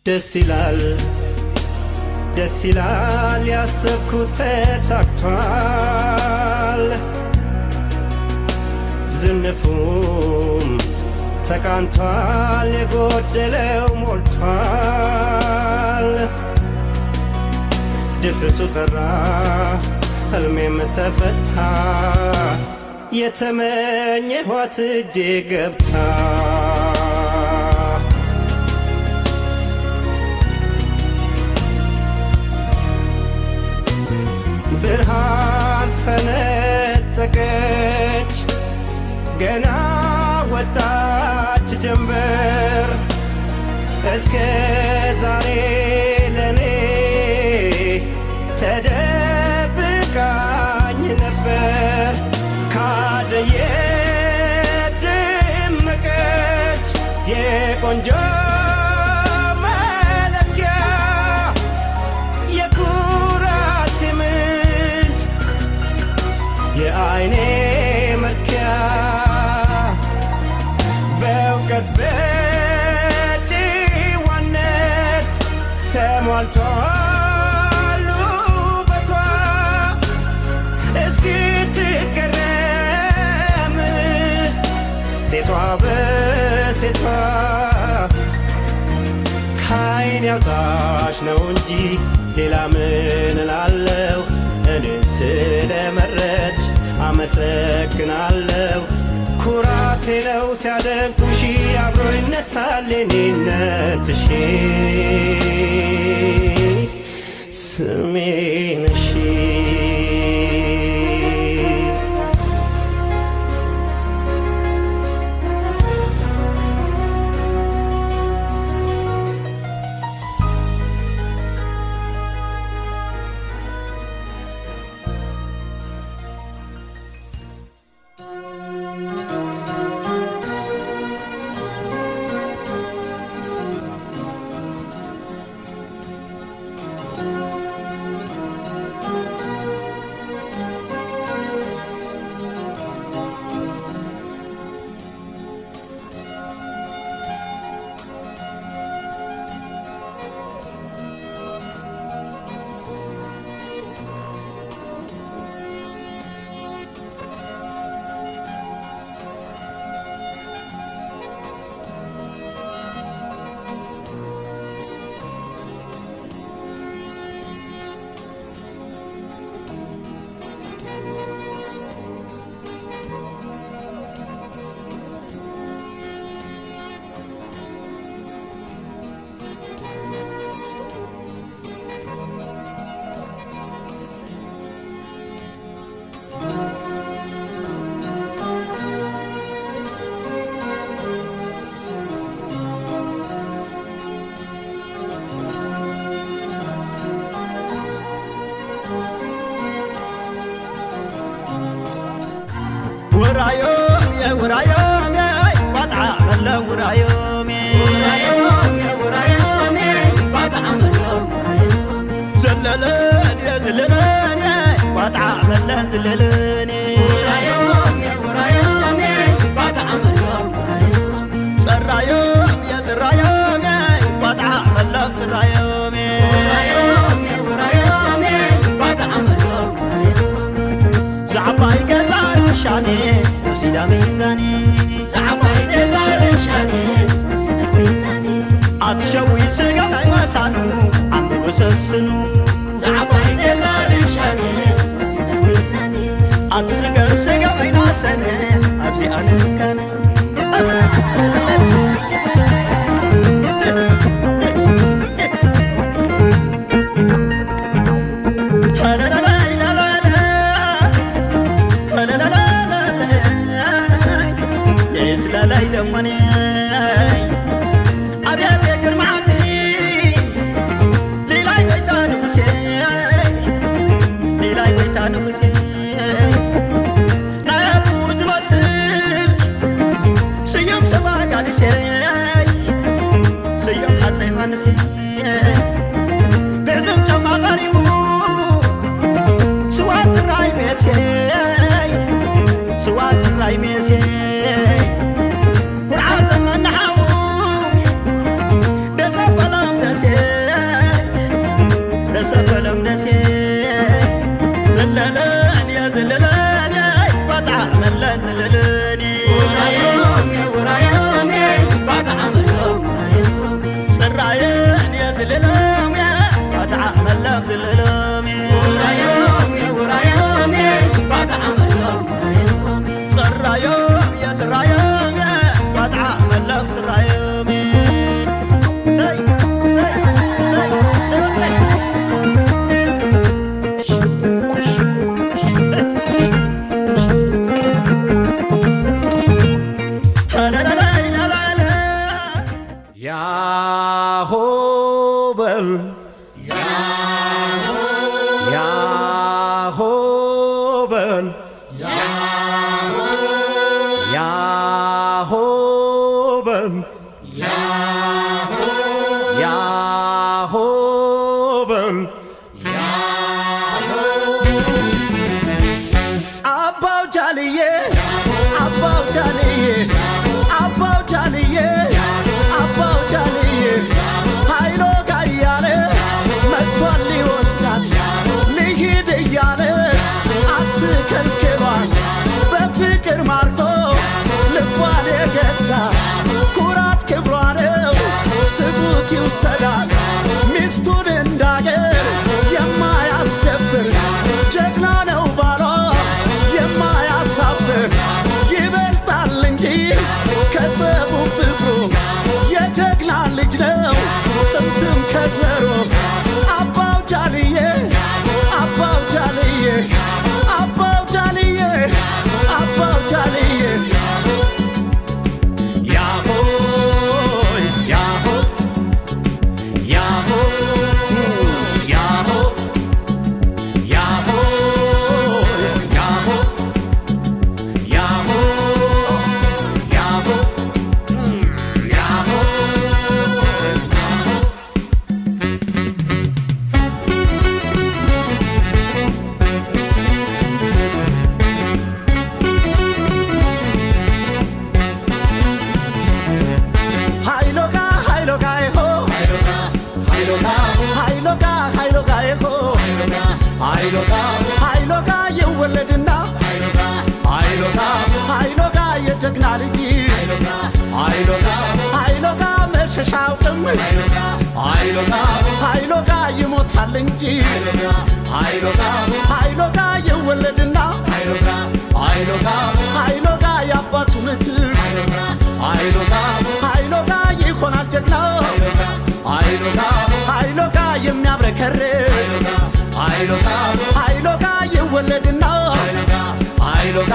ደስ ይላል ያሰብኩት ተሳክቷል ዝንፉም ተቃንቷል የጎደለው ሞልቷል ድፍርሱ ጠራ ህልሜም ተፈታ የተመኘኋት እጄ ገብታ ብርሃን ፈነጠቀች ገና ወጣች ጀንበር እስከ ዛሬ ለኔ ተደብቃኝ ነበር ካደየ ደመቀች የቆንጆ የአይኔ መርኪያ በእውቀት በጭዋነት ተሟልቷል ውበቷ እስክትገረም ሴቷ በሴቷ ከአይን ያውጣሽ ነው እንጂ ሌላ ምን እላለሁ እኔን ስለመረጥሽ አመሰግናለሁ ኩራቴ ነው ሲያደንቁሽ አብሮ ይነሳል የኔነትሽ ስሜ ነሽ ورايوم قطع ملو ورايوم قطع ملو زللان يا زللان قطع ملو زللان ورايوم قطع ملو سرايوم يا سرايوم قطع ملو سرايوم ورايوم قطع ملو زعباي قزار شاني وسيدا ميزاني زعباي قزار شاني وسيدا ميزاني أتشوي سقا مسانو عم بسسنو زعباي قزار شاني وسيدا ميزاني أتسقر سقا بيناسني أبزي أنا كان لاي دمني أبيات يقر معدي ليلاي بيتانو بسي ليلاي بيتانو بسي نابوز مسل سيوم سبا قادي سي سيوم حسي وانسي برزم جمع غريبو سوات الراي ميسي سوات الراي ميسي በል ያሆ በል ያሆ በል አባው ጃልዬ አባው ጃልዬ አባው ጃልዬ አባው ጃልዬ ኃይሎ ጋያለ መጥቷል ሊወስዳት ልሂድ እያለች አትከልክሏት በፍቅር ማርኮ ልቧን የገዛ ኩራት ክብሯ ነው ስጡት ይውሰዳል ሚስቱን እንዳገር የማያስደፍር ጀግና ነው ባሏ የማያሳፍር ይበልጣል እንጂ ከጸቡ ፍቅሩ የጀግና ልጅ ነው ጥምጥም ከዘሮ አባው ጃልዬ አባው ጃልዬ አባው ጃልዬ አባው ጃልዬ ያሆ ያሆ ያሆ ያሆ ያሆ ያሆ ያሆ ያሆ ያሆ ሃይሎጋ ሃይሎጋ ይሆ ሃይሎጋ ሃይሎጋ ሃይሎጋ ይሆ ሃይሎጋ ሃይሎጋ የወለድና ሃይሎጋ ሃይሎጋ የጀግና ልጅ ሃይሎጋ ሃይሎጋ መሸሻውቅም ሃይሎጋ ሃይሎጋ ይሞታል እንጂ ሃይሎጋ ሃይሎጋ የወለድና ሃይሎጋ ሃይሎጋ የአባቱ ምትክ ሃይሎጋ ሃይሎጋ ይሆናል ጀግና ሃይሎጋ ሃይሎጋ የሚያብረከርክ ሃይሎጋ ሃይሎጋ ይወለድና ሃይሎጋ